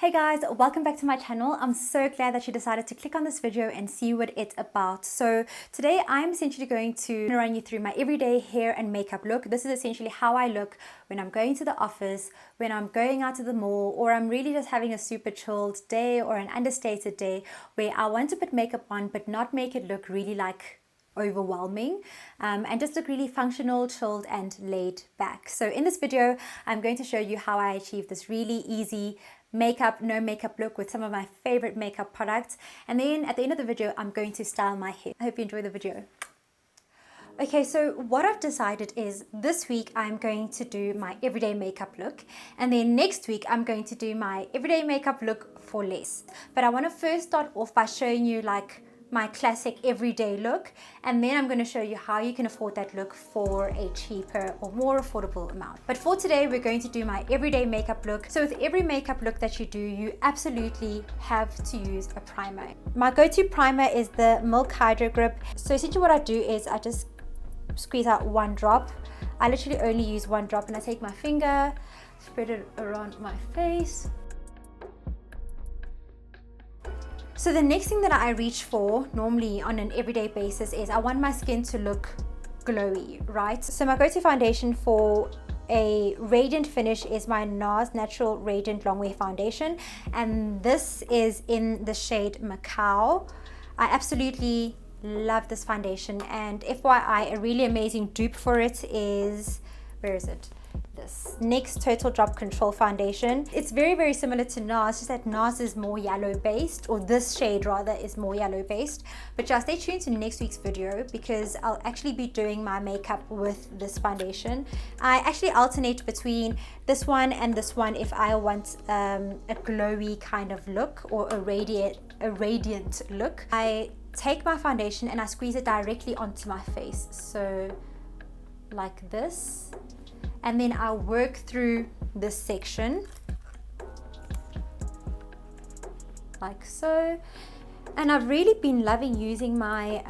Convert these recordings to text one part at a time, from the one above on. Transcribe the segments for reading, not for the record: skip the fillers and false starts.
Hey guys, welcome back to my channel. I'm so glad that you decided to click on this video and see what it's about. So today I'm essentially going to run you through my everyday hair and makeup look. This is essentially how I look when I'm going to the office, when I'm going out to the mall, or I'm really just having a super chilled day or an understated day where I want to put makeup on but not make it look really like overwhelming and just look really functional, chilled and laid back. So in this video I'm going to show you how I achieve this really easy no makeup look with some of my favorite makeup products, and then at the end of the video I'm going to style my hair. I hope you enjoy the video. Okay, so what I've decided is this week I'm going to do my everyday makeup look, and then next week I'm going to do my everyday makeup look for less. But I want to first start off by showing you like my classic everyday look, and then I'm going to show you how you can afford that look for a cheaper or more affordable amount. But for today we're going to do my everyday makeup look. So with every makeup look that you do, you absolutely have to use a primer. My go-to primer is the Milk Hydro Grip. So essentially what I do is I just squeeze out one drop. I literally only use one drop, and I take my finger, spread it around my face. So the next thing that I reach for normally on an everyday basis is I want my skin to look glowy, right? So my go-to foundation for a radiant finish is my NARS Natural Radiant Longwear Foundation, and this is in the shade Macao. I absolutely love this foundation, and FYI, a really amazing dupe for it is, where is it? This NYX Total Drop Control foundation. It's very similar to NARS, just that NARS is more yellow based, or this shade rather is more yellow based. But yeah, stay tuned to next week's video because I'll actually be doing my makeup with this foundation. I actually alternate between this one and this one if I want a glowy kind of look or a radiant look. I take my foundation and I squeeze it directly onto my face, so like this. And then I'll work through this section like so. And I've really been loving using my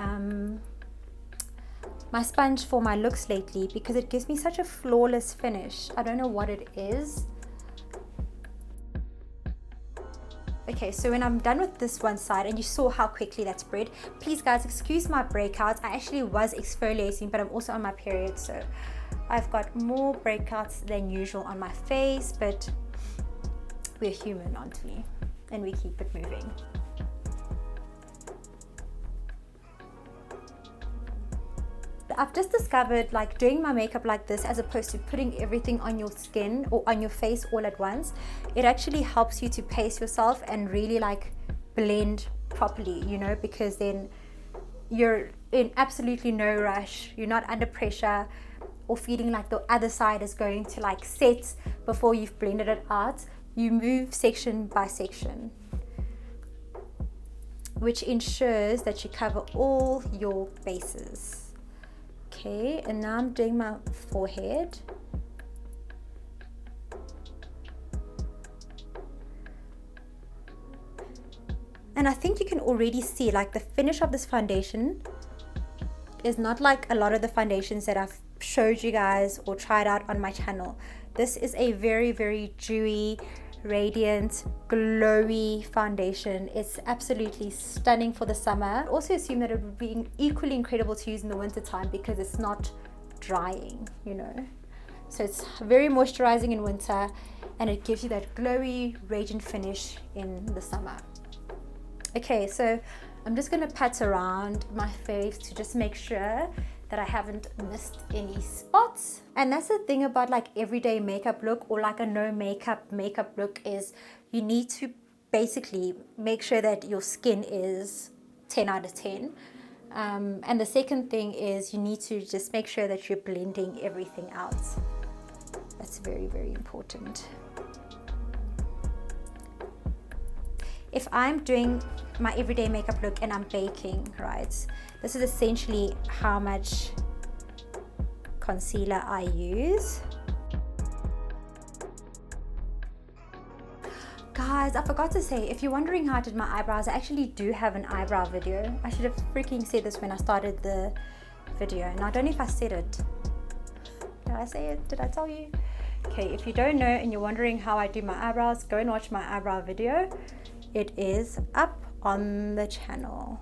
my sponge for my looks lately because it gives me such a flawless finish. I don't know what it is. Okay, so when I'm done with this one side, and you saw how quickly that spread, please guys excuse my breakouts. I actually was exfoliating, but I'm also on my period, so I've got more breakouts than usual on my face, but we're human, aren't we? And we keep it moving. I've just discovered like doing my makeup like this as opposed to putting everything on your skin or on your face all at once, it actually helps you to pace yourself and really like blend properly, you know, because then you're in absolutely no rush, you're not under pressure or feeling like the other side is going to like set before you've blended it out. You move section by section, which ensures that you cover all your bases. Okay, and now I'm doing my forehead. And I think you can already see like the finish of this foundation is not like a lot of the foundations that I've showed you guys or tried out on my channel. This is a very dewy, radiant, glowy foundation. It's absolutely stunning for the summer. I also assume that it would be equally incredible to use in the winter time because it's not drying, you know. So it's very moisturizing in winter and it gives you that glowy, radiant finish in the summer. Okay, so I'm just going to pat around my face to just make sure that I haven't missed any spots. And that's the thing about like everyday makeup look or like a no makeup look is you need to basically make sure that your skin is 10 out of 10. And the second thing is you need to just make sure that you're blending everything out. That's very important. If I'm doing my everyday makeup look and I'm baking, right, this is essentially how much concealer I use. Guys, I forgot to say, if you're wondering how I did my eyebrows, I actually do have an eyebrow video. I should have freaking said this when I started the video, and I don't know if I said it. Did I say it? Did I tell you? Okay, if you don't know and you're wondering how I do my eyebrows, go and watch my eyebrow video. It is up on the channel.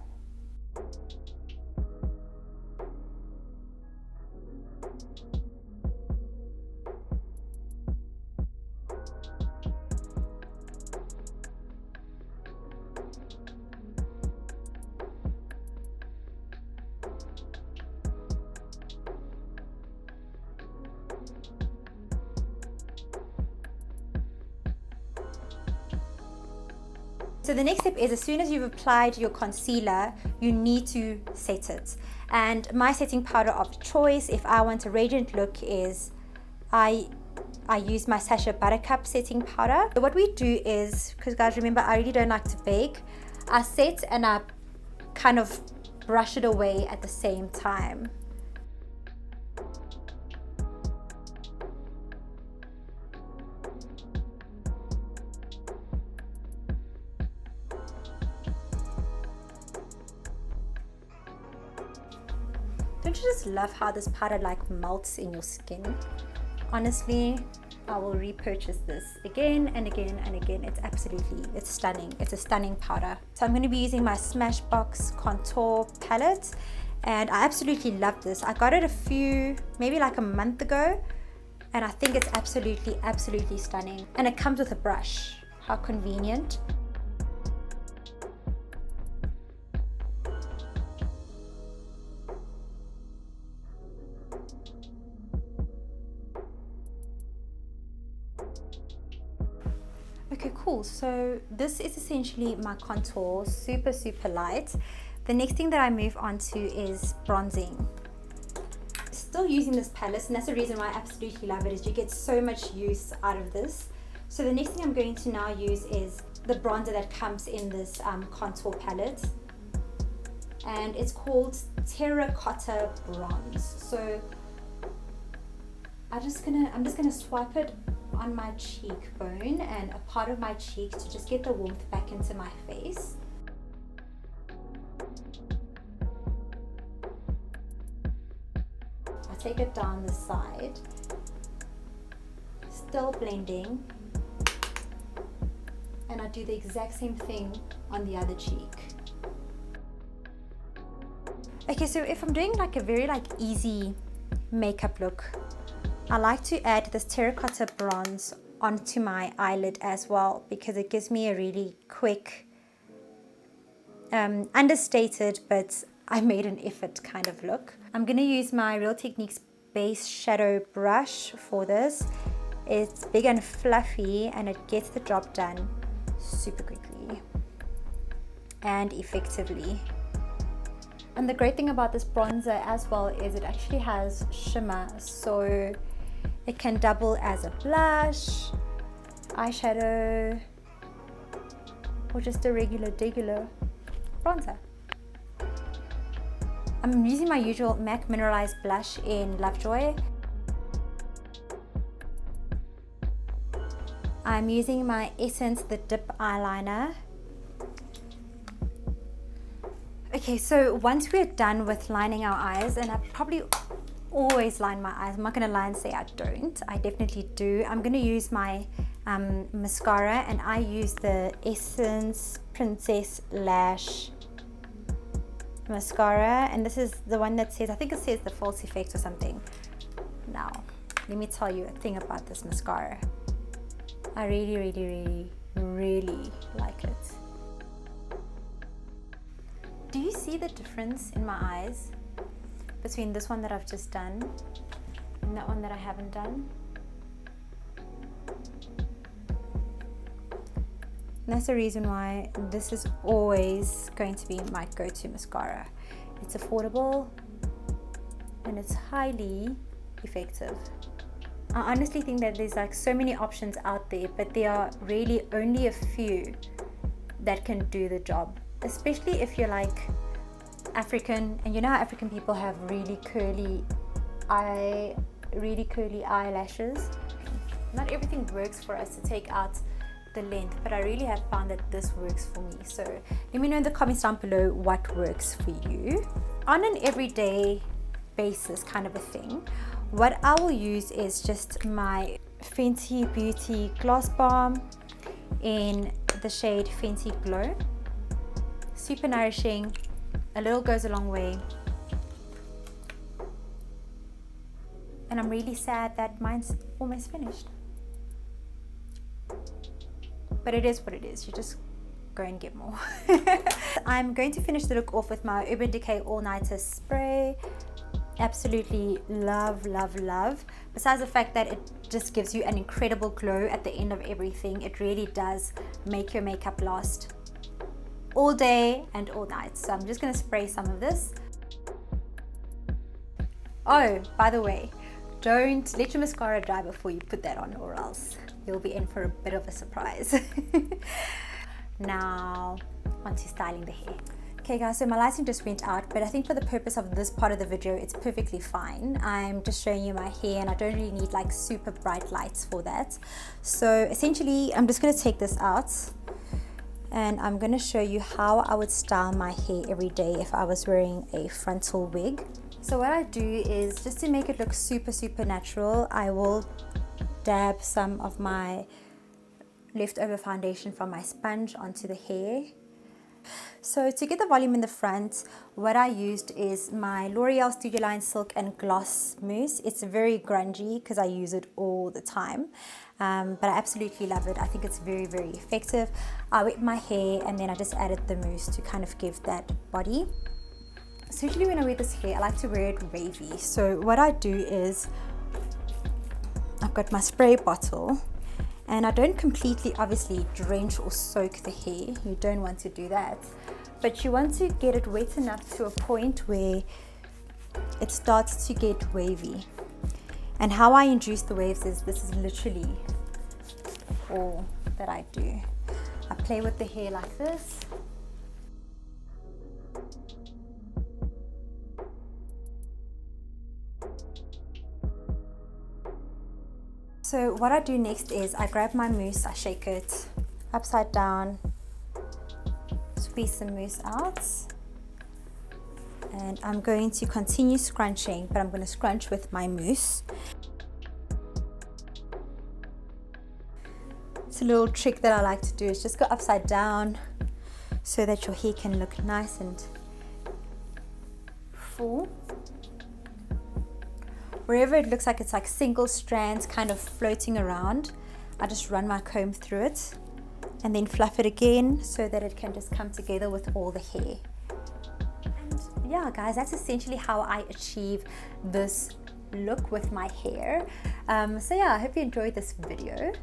So the next step is, as soon as you've applied your concealer, you need to set it. And my setting powder of choice, if I want a radiant look, is I use my Sacha Buttercup setting powder. So what we do is, because guys remember, I really don't like to bake, I set and I kind of brush it away at the same time. Don't you just love how this powder like melts in your skin? Honestly, I will repurchase this again and again and again. It's stunning. It's a stunning powder. So I'm going to be using my Smashbox Contour palette, and I absolutely love this. I got it maybe like a month ago, and I think it's absolutely stunning. And it comes with a brush. How convenient. Okay, cool. So this is essentially my contour, super light. The next thing that I move on to is bronzing. Still using this palette, and that's the reason why I absolutely love it, is you get so much use out of this. So the next thing I'm going to now use is the bronzer that comes in this contour palette, and it's called Terracotta Bronze. So I'm just gonna swipe it on my cheekbone and a part of my cheek to just get the warmth back into my face. I take it down the side, still blending, and I do the exact same thing on the other cheek. Okay, so if I'm doing like a very easy makeup look, I like to add this terracotta bronze onto my eyelid as well, because it gives me a really quick, understated, but I made an effort kind of look. I'm going to use my Real Techniques base shadow brush for this. It's big and fluffy, and it gets the job done super quickly and effectively. And the great thing about this bronzer as well is it actually has shimmer, so it can double as a blush, eyeshadow, or just a regular bronzer. I'm using my usual MAC Mineralized blush in Lovejoy. I'm using my Essence The Dip eyeliner. Okay, so once we're done with lining our eyes, and I probably always line my eyes, I'm not gonna lie and say I don't, I definitely do. I'm gonna use my mascara, and I use the Essence Princess Lash mascara, and this is the one that says, I think it says the false effect or something. Now, let me tell you a thing about this mascara. I really like it. Do you see the difference in my eyes between this one that I've just done and that one that I haven't done? And that's the reason why this is always going to be my go-to mascara. It's affordable and it's highly effective. I honestly think that there's like so many options out there, but there are really only a few that can do the job, especially if you're like African, and you know how African people have really curly eyelashes. Not everything works for us to take out the length, but I really have found that this works for me. So let me know in the comments down below what works for you. On an everyday basis kind of a thing, what I will use is just my Fenty Beauty Gloss Balm in the shade Fenty Glow. Super nourishing, a little goes a long way. And I'm really sad that mine's almost finished. But it is what it is, you just go and get more. I'm going to finish the look off with my Urban Decay All Nighter Spray. Absolutely love, love, love. Besides the fact that it just gives you an incredible glow at the end of everything, it really does make your makeup last all day and all night. So I'm just going to spray some of this. Oh, by the way, don't let your mascara dry before you put that on, or else you'll be in for a bit of a surprise. Now onto styling the hair. Okay guys, so my lighting just went out, but I think for the purpose of this part of the video it's perfectly fine. I'm just showing you my hair and I don't really need like super bright lights for that. So essentially I'm just going to take this out and I'm going to show you how I would style my hair every day if I was wearing a frontal wig. So what I do is, just to make it look super natural, I will dab some of my leftover foundation from my sponge onto the hair. So to get the volume in the front, what I used is my L'Oreal Studio Line Silk and Gloss Mousse. It's very grungy because I use it all the time, but I absolutely love it. I think it's very effective. I wet my hair and then I just added the mousse to kind of give that body. So usually when I wear this hair, I like to wear it wavy. So what I do is, I've got my spray bottle and I don't completely obviously drench or soak the hair. You don't want to do that, but you want to get it wet enough to a point where it starts to get wavy. And how I induce the waves is, this is literally all that I do. I play with the hair like this. So what I do next is I grab my mousse, I shake it upside down, squeeze the mousse out, and I'm going to continue scrunching, but I'm going to scrunch with my mousse. It's a little trick that I like to do, is just go upside down so that your hair can look nice and full. Wherever it looks like it's like single strands kind of floating around, I just run my comb through it and then fluff it again so that it can just come together with all the hair. And yeah guys, that's essentially how I achieve this look with my hair. So yeah, I hope you enjoyed this video.